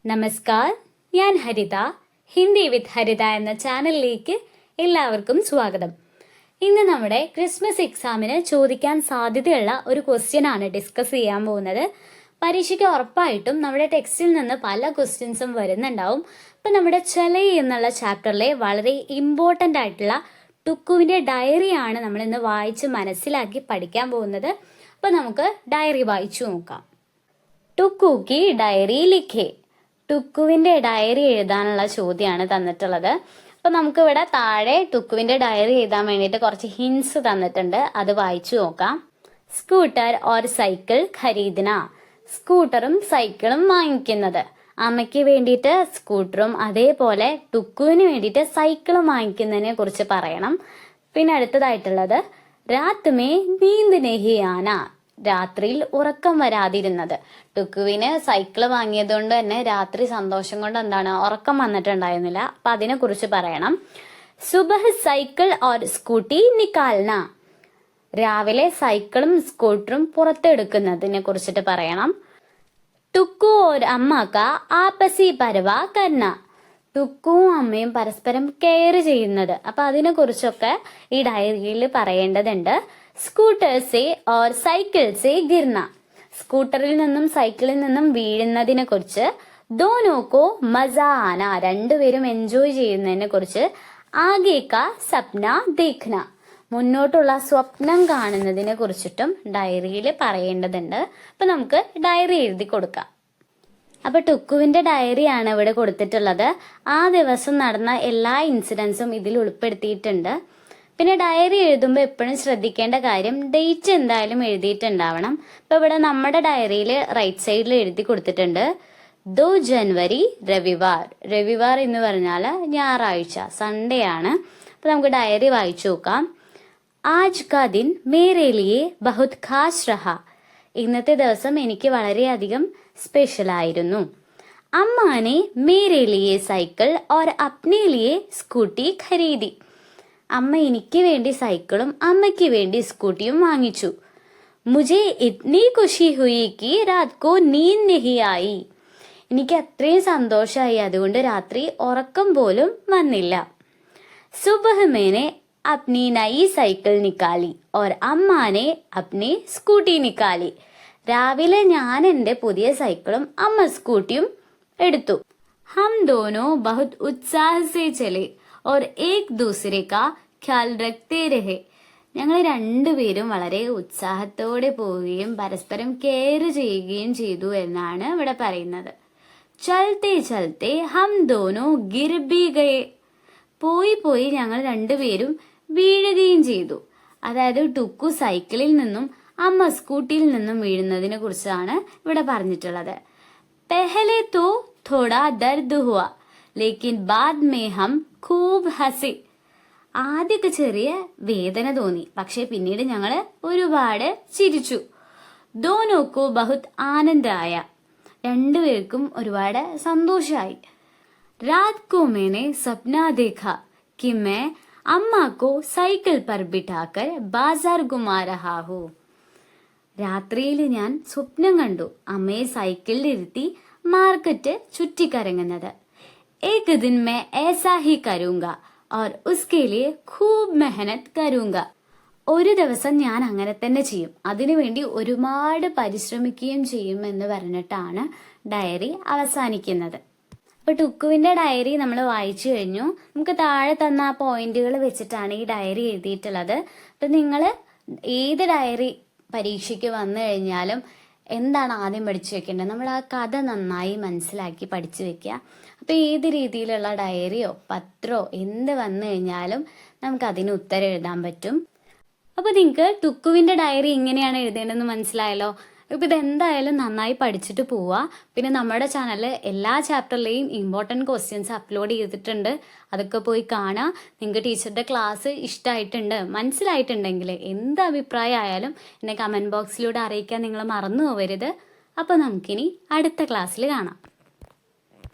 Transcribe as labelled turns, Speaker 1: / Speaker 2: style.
Speaker 1: നമസ്കാർ, ഞാൻ ഹരിത. ഹിന്ദി വിത്ത് ഹരിത എന്ന ചാനലിലേക്ക് എല്ലാവർക്കും സ്വാഗതം. ഇന്ന് നമ്മുടെ ക്രിസ്മസ് എക്സാമിന് ചോദിക്കാൻ സാധ്യതയുള്ള ഒരു ക്വസ്റ്റ്യൻ ആണ് ഡിസ്കസ് ചെയ്യാൻ പോകുന്നത്. പരീക്ഷയ്ക്ക് ഉറപ്പായിട്ടും നമ്മുടെ ടെക്സ്റ്റിൽ നിന്ന് പല ക്വസ്റ്റ്യൻസും വരുന്നുണ്ടാവും. അപ്പം നമ്മുടെ ചലൈ എന്നുള്ള ചാപ്റ്ററിലെ വളരെ ഇമ്പോർട്ടൻ്റ് ആയിട്ടുള്ള ടുക്കുവിൻ്റെ ഡയറിയാണ് നമ്മൾ ഇന്ന് വായിച്ച് മനസ്സിലാക്കി പഠിക്കാൻ പോകുന്നത്. അപ്പം നമുക്ക് ഡയറി വായിച്ചു നോക്കാം. ടുക്കു കി ഡയറി ലിഖേ. ടുക്കുവിന്റെ ഡയറി എഴുതാനുള്ള ചോദ്യമാണ് തന്നിട്ടുള്ളത്. അപ്പൊ നമുക്ക് ഇവിടെ താഴെ ടുക്കുവിന്റെ ഡയറി എഴുതാൻ വേണ്ടിയിട്ട് കുറച്ച് ഹിൻസ് തന്നിട്ടുണ്ട്. അത് വായിച്ചു നോക്കാം. സ്കൂട്ടർ ഓർ സൈക്കിൾ ഖരീദന. സ്കൂട്ടറും സൈക്കിളും വാങ്ങിക്കുന്നത്. അമ്മയ്ക്ക് വേണ്ടിയിട്ട് സ്കൂട്ടറും അതേപോലെ ടുക്കുവിന് വേണ്ടിയിട്ട് സൈക്കിളും വാങ്ങിക്കുന്നതിനെ കുറിച്ച് പറയണം. പിന്നെ അടുത്തതായിട്ടുള്ളത് രാത് മേ നീന്ത് നഹി ആന. രാത്രിയിൽ ഉറക്കം വരാതിരുന്നത്. ടുക്കുവിന് സൈക്കിള് വാങ്ങിയത് കൊണ്ട് തന്നെ രാത്രി സന്തോഷം കൊണ്ട് ഉറക്കം വന്നിട്ടുണ്ടായിരുന്നില്ല. അപ്പൊ അതിനെ കുറിച്ച് പറയണം. സുബഹ് സൈക്കിൾ ഓർ സ്കൂട്ടി നിക്കാൽന. രാവിലെ സൈക്കിളും സ്കൂട്ടറും പുറത്തെടുക്കുന്നതിനെ കുറിച്ചിട്ട് പറയണം. ടുക്കു ഓർ അമ്മക്ക ആപ്പസി പരവ കർണ. ടുക്കുവും അമ്മയും പരസ്പരം കെയർ ചെയ്യുന്നത്. അപ്പൊ അതിനെ കുറിച്ചൊക്കെ ഈ ഡയറിയിൽ പറയേണ്ടതുണ്ട്. സ്കൂട്ടർ സേ ഓർ സൈക്കിൾ സേ ഗിർന. സ്കൂട്ടറിൽ നിന്നും സൈക്കിളിൽ നിന്നും വീഴുന്നതിനെ കുറിച്ച്. ദോനോക്കോ മസ ആന. രണ്ടുപേരും എൻജോയ് ചെയ്യുന്നതിനെ കുറിച്ച്. ആഗേക്ക സപ്ന ദേഖ്ന. മുന്നോട്ടുള്ള സ്വപ്നം കാണുന്നതിനെ കുറിച്ചിട്ടും ഡയറിയിൽ പറയേണ്ടതുണ്ട്. അപ്പൊ നമുക്ക് ഡയറി എഴുതി കൊടുക്കാം. അപ്പൊ ടുക്കുവിന്റെ ഡയറിയാണ് ഇവിടെ കൊടുത്തിട്ടുള്ളത്. ആ ദിവസം നടന്ന എല്ലാ ഇൻസിഡൻസും ഇതിൽ ഉൾപ്പെടുത്തിയിട്ടുണ്ട്. പിന്നെ ഡയറി എഴുതുമ്പോൾ എപ്പോഴും ശ്രദ്ധിക്കേണ്ട കാര്യം ഡേറ്റ് എന്തായാലും എഴുതിയിട്ടുണ്ടാവണം. ഇപ്പൊ ഇവിടെ നമ്മുടെ ഡയറിയിൽ റൈറ്റ് സൈഡിൽ എഴുതി കൊടുത്തിട്ടുണ്ട് 2 ജനുവരി രവിവാർ. രവിവാർ എന്ന് പറഞ്ഞാൽ ഞായറാഴ്ച, സൺഡേ ആണ്. അപ്പൊ നമുക്ക് ഡയറി വായിച്ചു നോക്കാം. ആജ് കാ ദിൻ മേരെ ലിയേ ബഹുത് ഖാസ് രഹാ. ഇന്നത്തെ ദിവസം എനിക്ക് വളരെയധികം സ്പെഷ്യൽ ആയിരുന്നു. അമ്മാനെ മേരെ ലിയേ സൈക്കിൾ ഓർ അപ്നെ ലിയേ സ്കൂട്ടി ഖരീദി. അമ്മ എനിക്ക് വേണ്ടി സൈക്കിളും അമ്മയ്ക്ക് വേണ്ടി സ്കൂട്ടിയും വാങ്ങിച്ചു. മുझे इतनी खुशी हुई कि रात को नींद नहीं आई. എനിക്ക് അത്രയും സന്തോഷമായി, അതുകൊണ്ട് രാത്രി ഉറക്കം പോലും വന്നില്ല. സുബഹ് മേനെ അപ്നി നയി സൈക്കിൾ നിക്കാലി ഓർ അമ്മാനെ അപ്നി സ്കൂട്ടി നിക്കാലി. രാവിലെ ഞാൻ എൻ്റെ പുതിയ സൈക്കിളും അമ്മ സ്കൂട്ടിയും എടുത്തു. ഹം ദോനോ ബഹുത് ഉത്സാഹ സേ ചലെ ഓർ ഏക് ദൂസരെ കാ ഖ്യാൽ രഖ്തേ രഹെ. ഞങ്ങൾ രണ്ടുപേരും വളരെ ഉത്സാഹത്തോടെ പോവുകയും പരസ്പരം കെയർ ചെയ്യുകയും ചെയ്തു എന്നാണ് ഇവിടെ പറയുന്നത്. ചൽത്തെ ചൽത്തെ ഹം ദോനോ ഗിർ ഭി ഗയെ. പോയി പോയി ഞങ്ങൾ രണ്ടുപേരും വീഴുകയും ചെയ്തു. അതായത് ടുക്കു സൈക്കിളിൽ നിന്നും അമ്മ സ്കൂട്ടിയിൽ നിന്നും വീഴുന്നതിനെ കുറിച്ചാണ് ഇവിടെ പറഞ്ഞിട്ടുള്ളത്. പെഹലെ തോ തോടാ ദർദ് ഹുവ ലേക്കിൻ ബാദ് മേ ഹം ഖൂബ് ഹസി. ആദ്യമൊക്കെ ചെറിയ വേദന തോന്നി, പക്ഷെ പിന്നീട് ഞങ്ങൾ ഒരുപാട് ചിരിച്ചു. ദോനോക്കോ ബഹുത് ആനന്ദായ. രണ്ടുപേർക്കും ഒരുപാട് സന്തോഷമായി. രാത് കോ മേനെ സപ്ന ദേഖ कि मैं अम्मा को साइकिल पर बिठाकर बाजार घुमा रहा हूँ. രാത്രിയിൽ ഞാൻ സ്വപ്നം കണ്ടു അമ്മയെ സൈക്കിളിൽ ഇരുത്തി മാർക്കറ്റ് ചുറ്റിക്കറങ്ങുന്നത്. ഏക് ദിൻ മേ ऐसा ही करूंगा और उसके लिए खूब मेहनत करूंगा. ഒരു ദിവസം ഞാൻ അങ്ങനെ തന്നെ ചെയ്യും, അതിനുവേണ്ടി ഒരുപാട് പരിശ്രമിക്കുകയും ചെയ്യും എന്ന് പറഞ്ഞിട്ടാണ് ഡയറി അവസാനിക്കുന്നത്. അപ്പൊ ടുക്കുവിന്റെ ഡയറി നമ്മൾ വായിച്ചു കഴിഞ്ഞു. നമുക്ക് താഴെ തന്ന ആ പോയിന്റുകൾ വെച്ചിട്ടാണ് ഈ ഡയറി എഴുതിയിട്ടുള്ളത്. അപ്പൊ നിങ്ങൾ ഏത് ഡയറി പരീക്ഷയ്ക്ക് വന്നു കഴിഞ്ഞാലും എന്താണ് ആദ്യം പഠിച്ചു വെക്കേണ്ടത്? നമ്മൾ ആ കഥ നന്നായി മനസ്സിലാക്കി പഠിച്ചു വെക്കുക. അപ്പൊ ഏത് രീതിയിലുള്ള ഡയറിയോ പത്രോ എന്ത് വന്നു കഴിഞ്ഞാലും നമുക്ക് അതിന് ഉത്തരം എഴുതാൻ പറ്റും. അപ്പൊ നിങ്ങൾക്ക് ടുക്കുവിന്റെ ഡയറി എങ്ങനെയാണ് എഴുതേണ്ടതെന്ന് മനസ്സിലായല്ലോ. ഇപ്പൊ ഇതെന്തായാലും നന്നായി പഠിച്ചിട്ട് പോവാ. പിന്നെ നമ്മുടെ ചാനലിൽ എല്ലാ ചാപ്റ്ററിലെയും ഇമ്പോർട്ടൻറ്റ് ക്വസ്റ്റ്യൻസ് അപ്ലോഡ് ചെയ്തിട്ടുണ്ട്. അതൊക്കെ പോയി കാണാം. നിങ്ങൾക്ക് ടീച്ചറുടെ ക്ലാസ് ഇഷ്ടമായിട്ടുണ്ട്, മനസ്സിലായിട്ടുണ്ടെങ്കിൽ എന്ത് അഭിപ്രായം ആയാലും എന്നെ കമന്റ് ബോക്സിലൂടെ അറിയിക്കാൻ നിങ്ങൾ മറന്നു പോകരുത്. അപ്പൊ നമുക്കിനി അടുത്ത ക്ലാസ്സിൽ കാണാം.